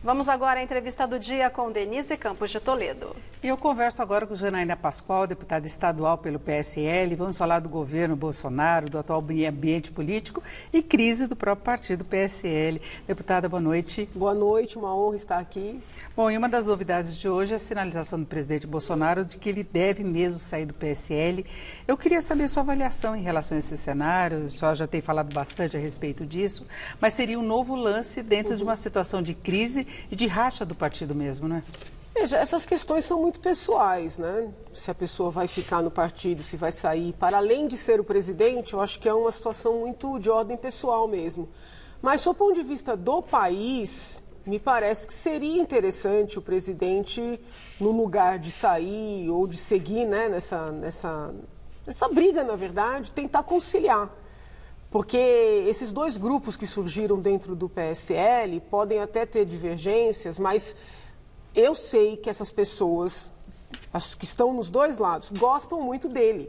Vamos agora à entrevista do dia com Denise Campos de Toledo. E eu converso agora com Janaína Pascoal, deputada estadual pelo PSL. Vamos falar do governo Bolsonaro, do atual ambiente político e crise do próprio partido PSL. Deputada, boa noite. Boa noite, uma honra estar aqui. Bom, e uma das novidades de hoje é a sinalização do presidente Bolsonaro de que ele deve mesmo sair do PSL. Eu queria saber sua avaliação em relação a esse cenário. A senhora já tem falado bastante a respeito disso, mas seria um novo lance dentro de uma situação de crise e de racha do partido mesmo, né? Veja, essas questões são muito pessoais, né? Se a pessoa vai ficar no partido, se vai sair. Para além de ser o presidente, eu acho que é uma situação muito de ordem pessoal mesmo. Mas, do ponto de vista do país, me parece que seria interessante o presidente, no lugar de sair ou de seguir, né, nessa briga, na verdade, tentar conciliar. Porque esses dois grupos que surgiram dentro do PSL podem até ter divergências, mas eu sei que essas pessoas, as que estão nos dois lados, gostam muito dele.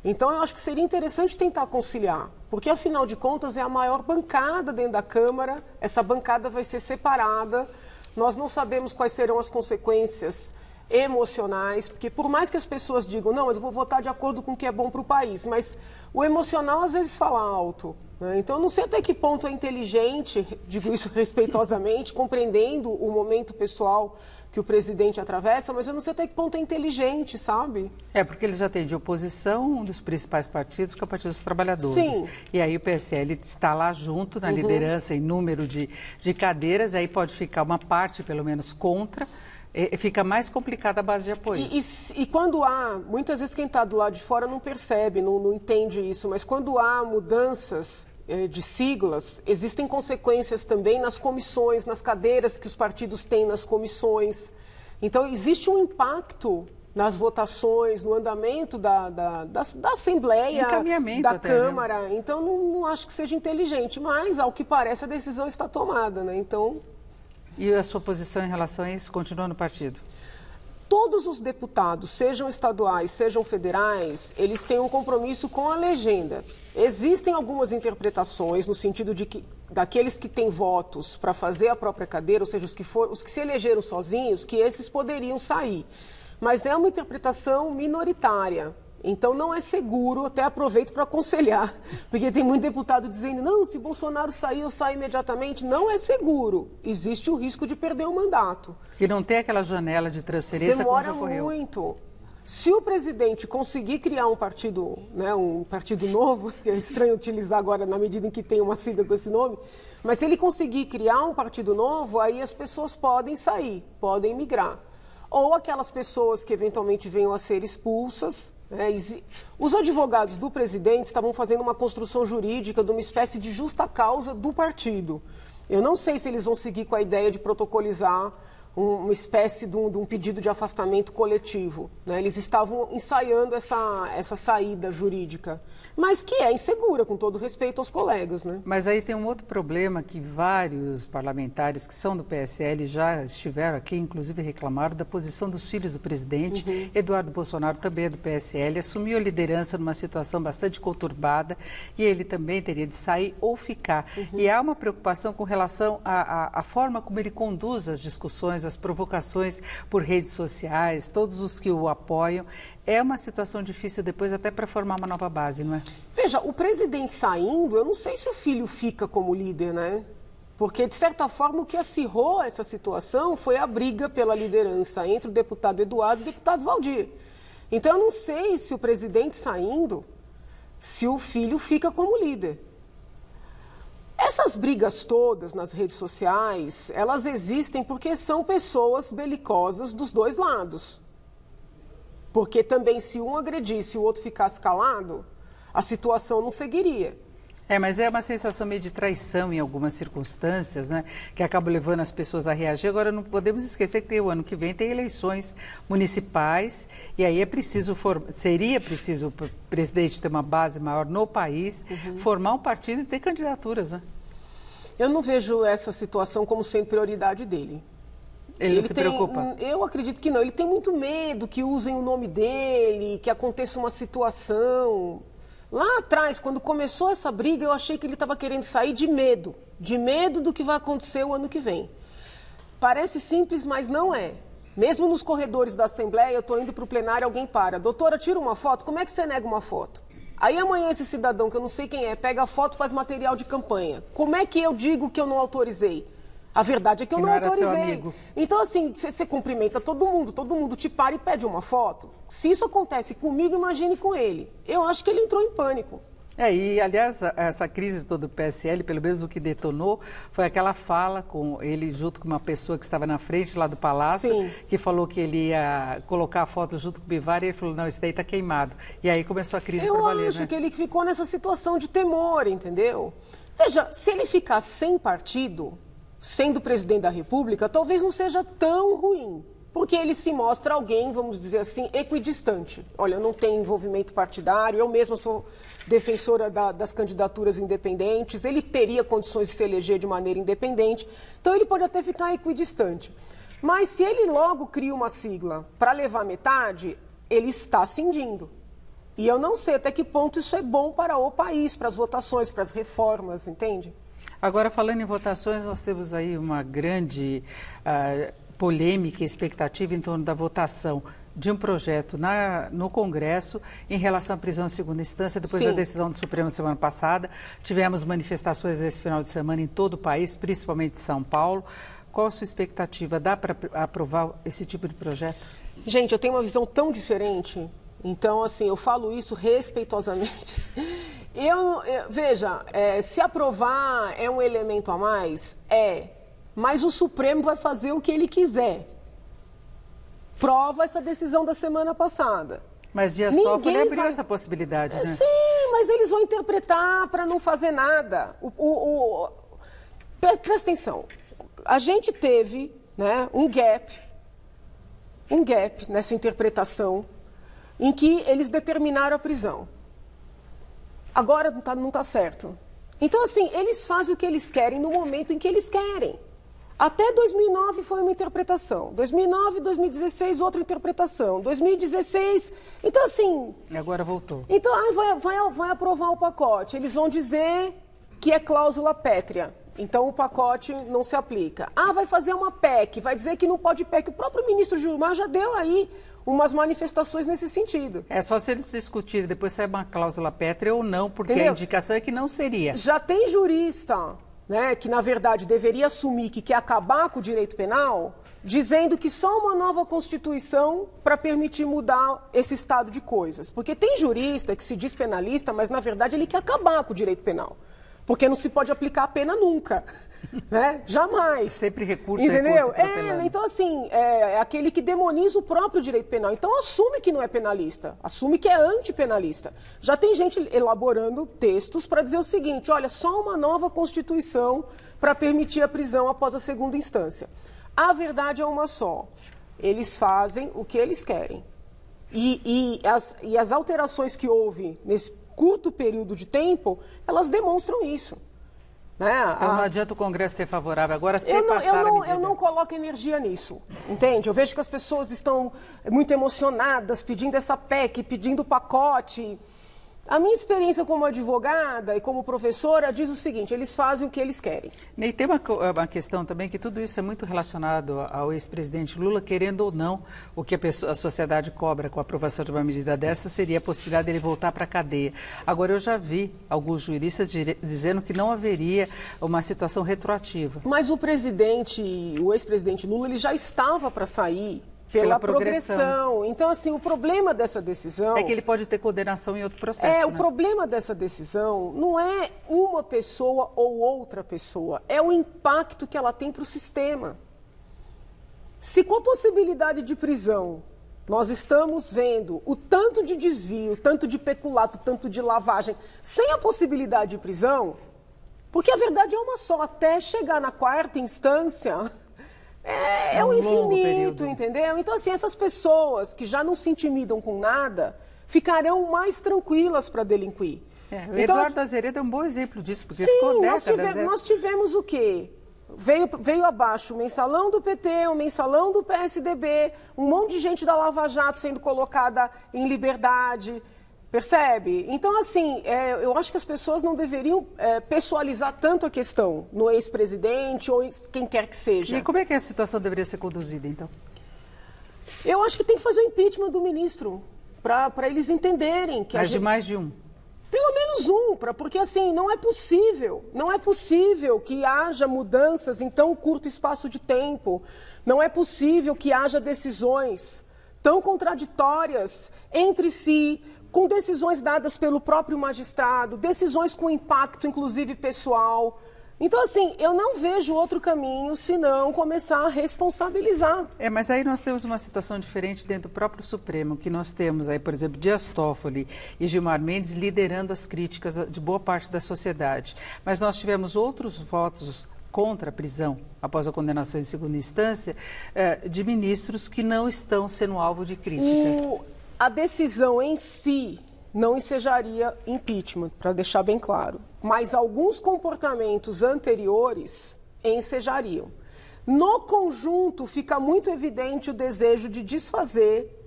Então, eu acho que seria interessante tentar conciliar, porque, afinal de contas, é a maior bancada dentro da Câmara, essa bancada vai ser separada, nós não sabemos quais serão as consequências emocionais, porque por mais que as pessoas digam, não, mas eu vou votar de acordo com o que é bom para o país, mas o emocional às vezes fala alto, né? Então, eu não sei até que ponto é inteligente, digo isso respeitosamente, compreendendo o momento pessoal que o presidente atravessa, mas eu não sei até que ponto é inteligente, sabe? É, porque ele já tem de oposição um dos principais partidos, que é o Partido dos Trabalhadores. Sim. E aí o PSL está lá junto na liderança em número de cadeiras, aí pode ficar uma parte, pelo menos, contra. Fica mais complicada a base de apoio. E quando há, muitas vezes quem está do lado de fora não percebe, não entende isso, mas quando há mudanças de siglas, existem consequências também nas comissões, nas cadeiras que os partidos têm nas comissões. Então, existe um impacto nas votações, no andamento da Assembleia, da Câmara. Né? Então, não acho que seja inteligente, mas, ao que parece, a decisão está tomada, né? Então... E a sua posição em relação a isso continua no partido? Todos os deputados, sejam estaduais, sejam federais, eles têm um compromisso com a legenda. Existem algumas interpretações no sentido de que daqueles que têm votos para fazer a própria cadeira, ou seja, os que se elegeram sozinhos, que esses poderiam sair. Mas é uma interpretação minoritária. Então, não é seguro, até aproveito para aconselhar, porque tem muito deputado dizendo, não, se Bolsonaro sair, eu saio imediatamente. Não é seguro, existe o risco de perder o mandato. E não tem aquela janela de transferência. Demora muito. Se o presidente conseguir criar um partido, né, um partido novo, que é estranho utilizar agora na medida em que tem uma sigla com esse nome, mas se ele conseguir criar um partido novo, aí as pessoas podem sair, podem migrar. Ou aquelas pessoas que eventualmente venham a ser expulsas. Os advogados do presidente estavam fazendo uma construção jurídica de uma espécie de justa causa do partido. Eu não sei se eles vão seguir com a ideia de protocolizar uma espécie de um pedido de afastamento coletivo, né? Eles estavam ensaiando essa saída jurídica, mas que é insegura, com todo respeito aos colegas, né? Mas aí tem um outro problema que vários parlamentares que são do PSL já estiveram aqui, inclusive reclamaram da posição dos filhos do presidente. Eduardo Bolsonaro também é do PSL, assumiu a liderança numa situação bastante conturbada e ele também teria de sair ou ficar. E há uma preocupação com relação à forma como ele conduz as discussões, as provocações por redes sociais, todos os que o apoiam. É uma situação difícil depois até para formar uma nova base, não é? Veja, o presidente saindo, eu não sei se o filho fica como líder, né? Porque, de certa forma, o que acirrou essa situação foi a briga pela liderança entre o deputado Eduardo e o deputado Valdir. Então, eu não sei se o presidente saindo, se o filho fica como líder. Essas brigas todas nas redes sociais, elas existem porque são pessoas belicosas dos dois lados. Porque também se um agredisse e o outro ficasse calado, a situação não seguiria. Mas é uma sensação meio de traição em algumas circunstâncias, né? Que acaba levando as pessoas a reagir. Agora, não podemos esquecer que o ano que vem tem eleições municipais e aí seria preciso o presidente ter uma base maior no país, formar um partido e ter candidaturas, né? Eu não vejo essa situação como sendo prioridade dele. Ele não se preocupa? Eu acredito que não. Ele tem muito medo que usem o nome dele, que aconteça uma situação. Lá atrás, quando começou essa briga, eu achei que ele estava querendo sair de medo do que vai acontecer o ano que vem. Parece simples, mas não é. Mesmo nos corredores da Assembleia, eu estou indo para o plenário, alguém para. Doutora, tira uma foto? Como é que você nega uma foto? Aí amanhã esse cidadão, que eu não sei quem é, pega a foto e faz material de campanha. Como é que eu digo que eu não autorizei? A verdade é que eu não autorizei. Então, assim, você cumprimenta todo mundo te para e pede uma foto. Se isso acontece comigo, imagine com ele. Eu acho que ele entrou em pânico. E aliás, essa crise toda do PSL, pelo menos o que detonou, foi aquela fala com ele junto com uma pessoa que estava na frente lá do Palácio, Sim. que falou que ele ia colocar a foto junto com o Bivar, e ele falou, não, esse daí está queimado. E aí começou a crise para valer, Eu acho que ele ficou nessa situação de temor, entendeu? Veja, se ele ficar sem partido, sendo presidente da República, talvez não seja tão ruim. Porque ele se mostra alguém, vamos dizer assim, equidistante. Olha, eu não tenho envolvimento partidário, eu mesma sou defensora das candidaturas independentes, ele teria condições de se eleger de maneira independente, então ele pode até ficar equidistante. Mas se ele logo cria uma sigla para levar metade, ele está cindindo. E eu não sei até que ponto isso é bom para o país, para as votações, para as reformas, entende? Agora, falando em votações, nós temos aí uma grande polêmica e expectativa em torno da votação de um projeto no Congresso em relação à prisão em segunda instância, depois da decisão do Supremo semana passada. Tivemos manifestações esse final de semana em todo o país, principalmente em São Paulo. Qual a sua expectativa? Dá para aprovar esse tipo de projeto? Gente, eu tenho uma visão tão diferente, então, assim, eu falo isso respeitosamente. Veja, se aprovar é um elemento a mais, mas o Supremo vai fazer o que ele quiser. Prova essa decisão da semana passada. Mas Dias Toffoli abriu essa possibilidade, né? Sim, mas eles vão interpretar para não fazer nada. Presta atenção. A gente teve, né, um gap nessa interpretação em que eles determinaram a prisão. Agora não está certo. Então, assim, eles fazem o que eles querem no momento em que eles querem. Até 2009 foi uma interpretação. 2009, 2016, outra interpretação. 2016... Então, assim... E agora voltou. Então, vai aprovar o pacote. Eles vão dizer que é cláusula pétrea. Então, o pacote não se aplica. Vai fazer uma PEC. Vai dizer que não pode PEC. O próprio ministro Gilmar já deu aí umas manifestações nesse sentido. É só se eles discutirem depois se é uma cláusula pétrea ou não, porque Entendeu? A indicação é que não seria. Já tem jurista, né, que na verdade deveria assumir que quer acabar com o direito penal, dizendo que só uma nova Constituição para permitir mudar esse estado de coisas. Porque tem jurista que se diz penalista, mas na verdade ele quer acabar com o direito penal. Porque não se pode aplicar a pena nunca, né? Jamais. Sempre recurso, entendeu? Recurso Então, assim, é aquele que demoniza o próprio direito penal. Então, assume que não é penalista, assume que é antipenalista. Já tem gente elaborando textos para dizer o seguinte, olha, só uma nova Constituição para permitir a prisão após a segunda instância. A verdade é uma só. Eles fazem o que eles querem. E as alterações que houve nesse curto período de tempo, elas demonstram isso. Né? Então não adianta o Congresso ser favorável. Agora, se eu não coloco energia nisso, entende? Eu vejo que as pessoas estão muito emocionadas, pedindo essa PEC, pedindo pacote. A minha experiência como advogada e como professora diz o seguinte, eles fazem o que eles querem. E tem uma questão também que tudo isso é muito relacionado ao ex-presidente Lula, querendo ou não, o que a sociedade cobra com a aprovação de uma medida dessa seria a possibilidade dele voltar para a cadeia. Agora, eu já vi alguns juristas dizendo que não haveria uma situação retroativa. Mas o ex-presidente Lula, ele já estava para sair pela progressão. Então, assim, o problema dessa decisão... É que ele pode ter condenação em outro processo, O problema dessa decisão não é uma pessoa ou outra pessoa, é o impacto que ela tem para o sistema. Se com a possibilidade de prisão nós estamos vendo o tanto de desvio, tanto de peculato, tanto de lavagem, sem a possibilidade de prisão, porque a verdade é uma só, até chegar na quarta instância... É um infinito, entendeu? Então, assim, essas pessoas que já não se intimidam com nada, ficarão mais tranquilas para delinquir. O Eduardo Azeredo é um bom exemplo disso, porque sim, ficou décadas, nós tivemos o quê? Veio abaixo o mensalão do PT, o mensalão do PSDB, um monte de gente da Lava Jato sendo colocada em liberdade. Percebe? Então, assim, eu acho que as pessoas não deveriam pessoalizar tanto a questão no ex-presidente ou quem quer que seja. E como é que a situação deveria ser conduzida, então? Eu acho que tem que fazer o impeachment do ministro, para eles entenderem que Mas de mais de um? Pelo menos um, porque assim, não é possível que haja mudanças em tão curto espaço de tempo, não é possível que haja decisões tão contraditórias entre si, com decisões dadas pelo próprio magistrado, decisões com impacto, inclusive, pessoal. Então, assim, eu não vejo outro caminho senão começar a responsabilizar. Mas aí nós temos uma situação diferente dentro do próprio Supremo, que nós temos aí, por exemplo, Dias Toffoli e Gilmar Mendes liderando as críticas de boa parte da sociedade. Mas nós tivemos outros votos contra a prisão, após a condenação em segunda instância, de ministros que não estão sendo alvo de críticas. A decisão em si não ensejaria impeachment, para deixar bem claro. Mas alguns comportamentos anteriores ensejariam. No conjunto, fica muito evidente o desejo de desfazer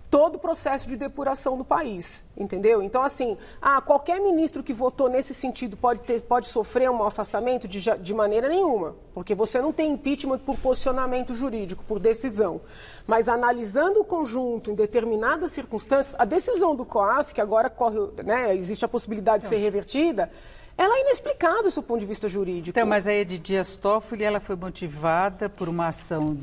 todo o processo de depuração do país, entendeu? Então, assim, qualquer ministro que votou nesse sentido pode sofrer um afastamento de maneira nenhuma, porque você não tem impeachment por posicionamento jurídico, por decisão. Mas analisando o conjunto em determinadas circunstâncias, a decisão do COAF, que agora existe a possibilidade de ser revertida, ela é inexplicável do seu ponto de vista jurídico. Então, mas aí de Dias Toffoli, ela foi motivada por uma ação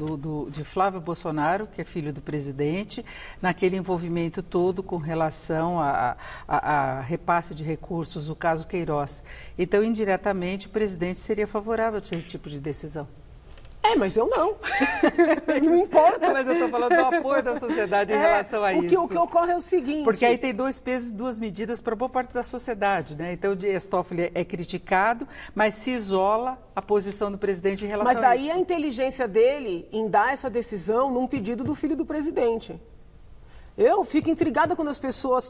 de Flávio Bolsonaro, que é filho do presidente, naquele envolvimento todo com relação a repasse de recursos, o caso Queiroz. Então, indiretamente, o presidente seria favorável a esse tipo de decisão. Mas eu não. Não importa. Mas eu estou falando do apoio da sociedade em relação a isso. O que ocorre é o seguinte... Porque aí tem dois pesos e duas medidas para boa parte da sociedade, né? Então, o Dias Toffoli é criticado, mas se isola a posição do presidente em relação a isso. Mas daí a inteligência dele em dar essa decisão num pedido do filho do presidente. Eu fico intrigada quando as pessoas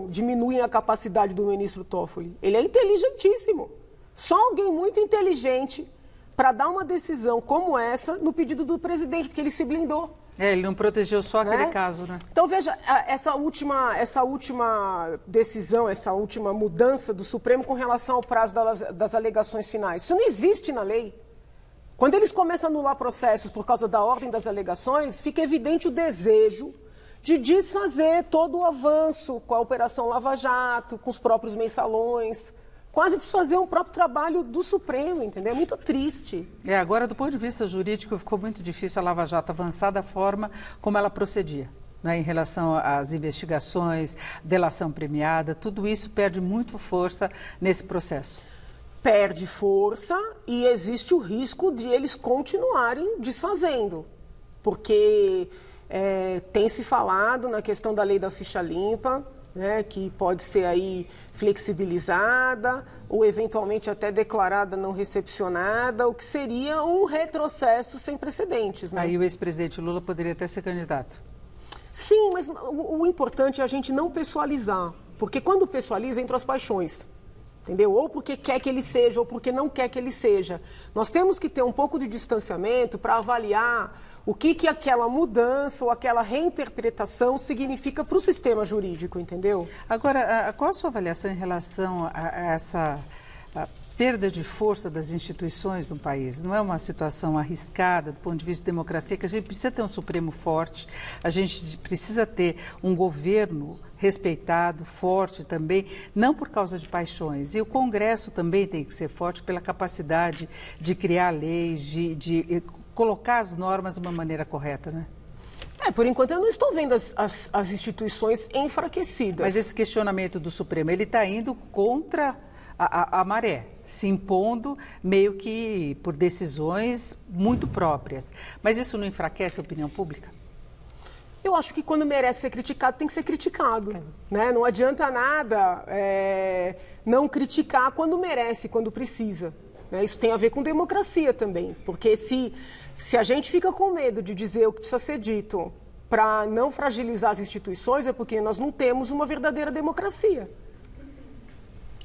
diminuem a capacidade do ministro Toffoli. Ele é inteligentíssimo. Só alguém muito inteligente para dar uma decisão como essa no pedido do presidente, porque ele se blindou. Ele não protegeu só aquele caso, né? Então, veja, essa última decisão, essa última mudança do Supremo com relação ao prazo das alegações finais, isso não existe na lei. Quando eles começam a anular processos por causa da ordem das alegações, fica evidente o desejo de desfazer todo o avanço com a Operação Lava Jato, com os próprios mensalões, quase desfazer um próprio trabalho do Supremo, entendeu? É muito triste. Agora, do ponto de vista jurídico, ficou muito difícil a Lava Jato avançar da forma como ela procedia, né, em relação às investigações, delação premiada, tudo isso perde muito força nesse processo. Perde força e existe o risco de eles continuarem desfazendo, porque tem se falado na questão da lei da ficha limpa, né, que pode ser aí flexibilizada ou eventualmente até declarada não recepcionada, o que seria um retrocesso sem precedentes. Né? Aí o ex-presidente Lula poderia até ser candidato. Sim, mas o importante é a gente não pessoalizar, porque quando pessoaliza, entram as paixões. Entendeu? Ou porque quer que ele seja, ou porque não quer que ele seja. Nós temos que ter um pouco de distanciamento para avaliar o que aquela mudança ou aquela reinterpretação significa para o sistema jurídico, entendeu? Agora, qual a sua avaliação em relação a essa perda de força das instituições no país? Não é uma situação arriscada do ponto de vista de democracia, que a gente precisa ter um Supremo forte, a gente precisa ter um governo respeitado, forte também, não por causa de paixões. E o Congresso também tem que ser forte pela capacidade de criar leis, de colocar as normas de uma maneira correta, né? Por enquanto eu não estou vendo as instituições enfraquecidas. Mas esse questionamento do Supremo, ele está indo contra a maré, se impondo meio que por decisões muito próprias. Mas isso não enfraquece a opinião pública? Eu acho que quando merece ser criticado, tem que ser criticado. Né? Não adianta nada não criticar quando merece, quando precisa. Né? Isso tem a ver com democracia também, porque se a gente fica com medo de dizer o que precisa ser dito para não fragilizar as instituições, é porque nós não temos uma verdadeira democracia.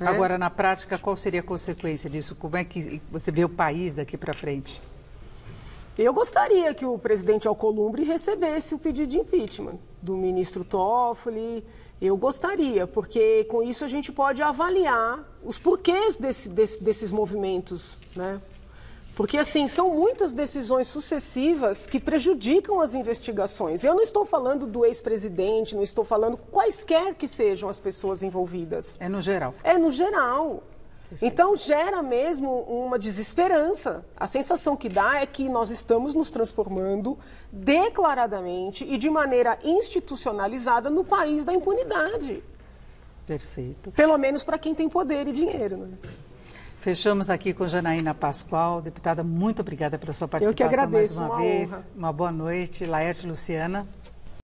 Agora, na prática, qual seria a consequência disso? Como é que você vê o país daqui para frente? Eu gostaria que o presidente Alcolumbre recebesse o pedido de impeachment do ministro Toffoli. Eu gostaria, porque com isso a gente pode avaliar os porquês desses movimentos, né? Porque, assim, são muitas decisões sucessivas que prejudicam as investigações. Eu não estou falando do ex-presidente, não estou falando quaisquer que sejam as pessoas envolvidas. É no geral. É no geral. Então, gera mesmo uma desesperança. A sensação que dá é que nós estamos nos transformando declaradamente e de maneira institucionalizada no país da impunidade. Perfeito. Pelo menos para quem tem poder e dinheiro, né? Fechamos aqui com Janaína Pascoal. Deputada, muito obrigada pela sua participação. Eu que agradeço, mais uma vez. honra. Uma boa noite. Laerte Luciana.